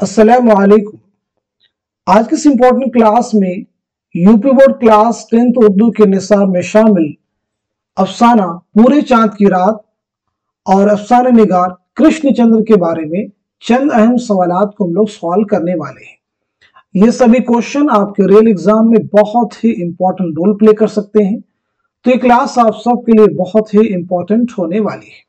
अस्सलामु अलैकुम। आज की इस इम्पोर्टेंट क्लास में UP board class 10th Urdu के निसाब में शामिल अफसाना पूरे चांद की रात और अफसाना निगार कृष्ण चंद्र के बारे में चंद अहम सवालात को हम लोग सॉल्व करने वाले हैं। ये सभी क्वेश्चन आपके रियल एग्जाम में बहुत ही इंपॉर्टेंट रोल प्ले कर सकते हैं, तो ये क्लास आप सबके लिए बहुत ही इंपॉर्टेंट होने वाली है।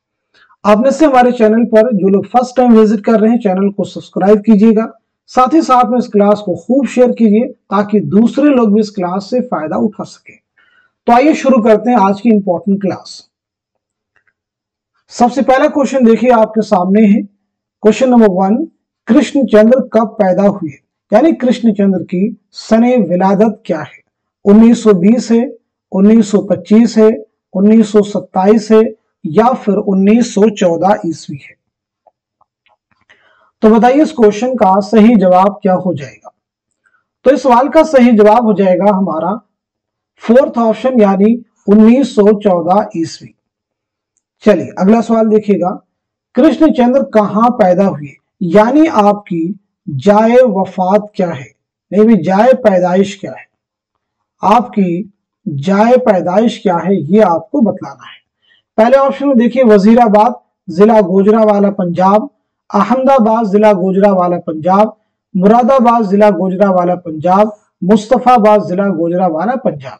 आप में से हमारे चैनल पर जो लोग फर्स्ट टाइम विजिट कर रहे हैं, चैनल को सब्सक्राइब कीजिएगा, साथ ही साथ में इस क्लास को खूब शेयर कीजिए ताकि दूसरे लोग भी इस क्लास से फायदा उठा सके। तो आइए शुरू करते हैं आज की इंपॉर्टेंट क्लास। सबसे पहला क्वेश्चन देखिए आपके सामने है। क्वेश्चन नंबर 1, कृष्णचंद्र कब पैदा हुए, यानी कृष्णचंद्र की सने विलादत क्या है? 1920 है, 1925 है, 1927 है या फिर 1914 ईस्वी है? तो बताइए इस क्वेश्चन का सही जवाब क्या हो जाएगा? तो इस सवाल का सही जवाब हो जाएगा हमारा फोर्थ ऑप्शन, यानी 1914 ईस्वी। चलिए अगला सवाल देखिएगा। कृष्णचंद्र कहां पैदा हुए, यानी आपकी जाए वफात क्या है? नहीं भी, जाए पैदाइश क्या है? आपकी जाए पैदाइश क्या है ये आपको बतलाना है। पहले ऑप्शन में देखिए वजीराबाद जिला गुजरांवाला पंजाब, अहमदाबाद जिला गुजरांवाला पंजाब, मुरादाबाद जिला गुजरांवाला पंजाब, मुस्तफाबाद जिला गुजरांवाला पंजाब।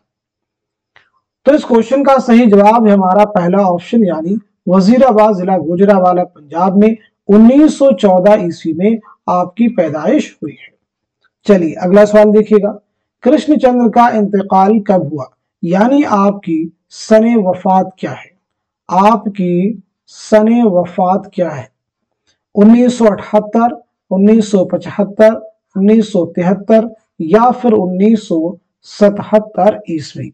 तो इस क्वेश्चन का सही जवाब है हमारा पहला ऑप्शन, यानी वजीराबाद जिला गुजरांवाला पंजाब में 1914 ईस्वी में आपकी पैदाइश हुई है। चलिए अगला सवाल देखिएगा। कृष्णचंद्र का इंतकाल कब हुआ, यानी आपकी सने वफात क्या है? आपकी सने वफात क्या है? 1978, 1975, 1973 या फिर 1977 ईस्वी?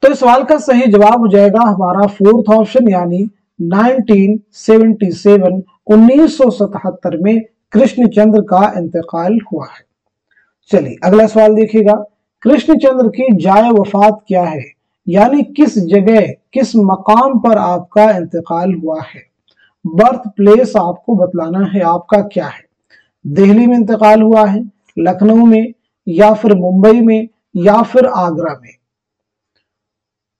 तो इस सवाल का सही जवाब हो जाएगा हमारा फोर्थ ऑप्शन, यानी 1977, 1977 में कृष्णचंद्र का इंतकाल हुआ है। चलिए अगला सवाल देखिएगा। कृष्णचंद्र की जाए वफात क्या है, यानी किस जगह किस मकाम पर आपका इंतकाल हुआ है? बर्थ प्लेस आपको बतलाना है आपका क्या है। दिल्ली में इंतकाल हुआ है, लखनऊ में, या फिर मुंबई में, या फिर आगरा में?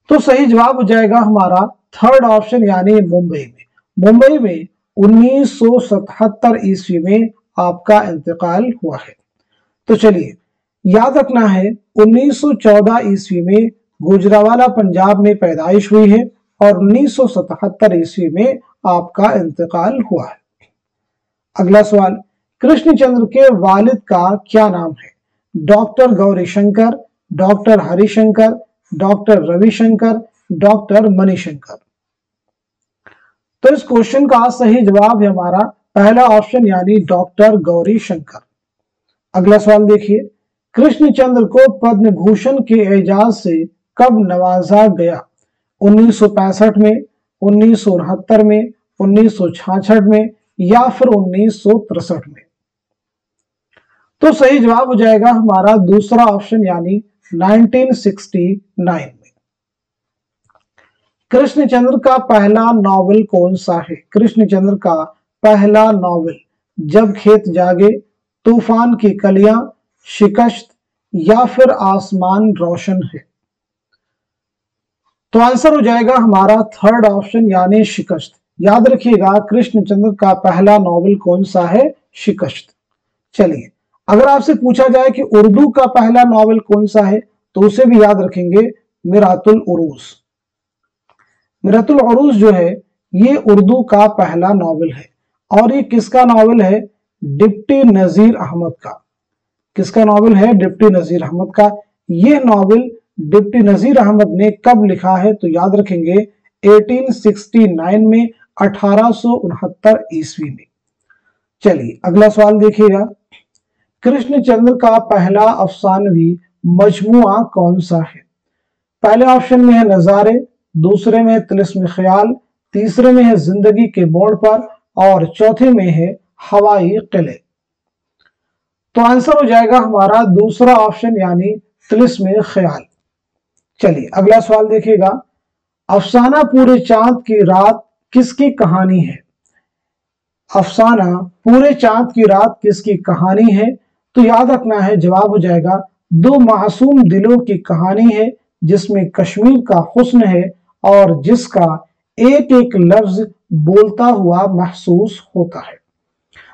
तो सही जवाब हो जाएगा हमारा थर्ड ऑप्शन, यानी मुंबई में। मुंबई में 1977 ईस्वी में आपका इंतकाल हुआ है। तो चलिए याद रखना है 1914 ईस्वी में गुजरांवाला पंजाब में पैदाइश हुई है और 1977 ईस्वी में आपका इंतकाल हुआ है। अगला सवाल, कृष्णचंद्र के वालिद का क्या नाम है? Doctor Gaurishankar, doctor Harishankar, doctor Ravishankar, doctor Manishankar? तो इस क्वेश्चन का सही जवाब है हमारा पहला ऑप्शन, यानी डॉक्टर गौरीशंकर। अगला सवाल देखिए। कृष्णचंद्र को पद्म भूषण के एजाज से कब नवाजा गया? 1965 में, 1969 में, 1966 में या फिर 1963 में? तो सही जवाब हो जाएगा हमारा दूसरा ऑप्शन, यानी 1969 में। कृष्णचंद्र का पहला नॉवेल कौन सा है? कृष्णचंद्र का पहला नॉवेल जब खेत जागे, तूफान की कलियां, शिकस्त या फिर आसमान रोशन है? तो आंसर हो जाएगा हमारा थर्ड ऑप्शन, यानी शिकस्त। याद रखिएगा कृष्णचंद्र का पहला नॉवेल कौन सा है? शिकस्त। चलिए अगर आपसे पूछा जाए कि उर्दू का पहला नॉवेल कौन सा है, तो उसे भी याद रखेंगे मिरातुल उरूज। मिरातुल उरूज जो है ये उर्दू का पहला नॉवेल है और ये किसका नॉवेल है? डिप्टी नजीर अहमद का। किसका नॉवेल है? डिप्टी नजीर अहमद का। यह नॉवेल डिप्टी नजीर अहमद ने कब लिखा है? तो याद रखेंगे 1869 में, 1869 ईस्वी में। चलिए अगला सवाल देखिएगा। कृष्णचंद्र का पहला अफसानवी मजमुआ कौन सा है? पहले ऑप्शन में है नजारे, दूसरे में है तिलिस्म ख्याल, तीसरे में है जिंदगी के मोड़ पर और चौथे में है हवाई किले? तो आंसर हो जाएगा हमारा दूसरा ऑप्शन, यानी तिलिस्म ख्याल। चलिए अगला सवाल देखिएगा। अफसाना पूरे चांद की रात किसकी कहानी है? अफसाना पूरे चांद की रात किसकी कहानी है? तो याद रखना है, जवाब हो जाएगा दो मासूम दिलों की कहानी है, जिसमें कश्मीर का हुस्न है और जिसका एक एक लफ्ज बोलता हुआ महसूस होता है।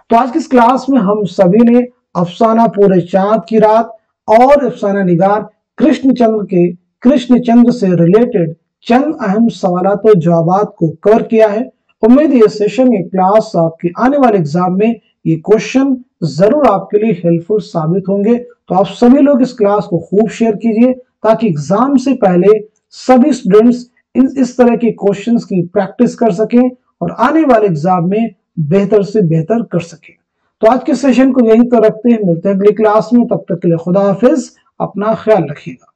तो आज की इस क्लास में हम सभी ने अफसाना पूरे चांद की रात और अफसाना निगार कृष्णचंद्र से रिलेटेड चंद अहम सवालों और जवाबात को कवर किया है। उम्मीद है ये सेशन, ये क्लास आपके आने वाले एग्जाम में ये क्वेश्चन जरूर आपके लिए हेल्पफुल साबित होंगे। तो आप सभी लोग इस क्लास को खूब शेयर कीजिए, ताकि एग्जाम से पहले सभी स्टूडेंट्स इस तरह के क्वेश्चंस की प्रैक्टिस कर सकें और आने वाले एग्जाम में बेहतर से बेहतर कर सकें। तो आज के सेशन को यहीं तो रखते हैं, मिलते हैं अगली क्लास में। तब तक के लिए खुदा हाफिज, अपना ख्याल रखिएगा।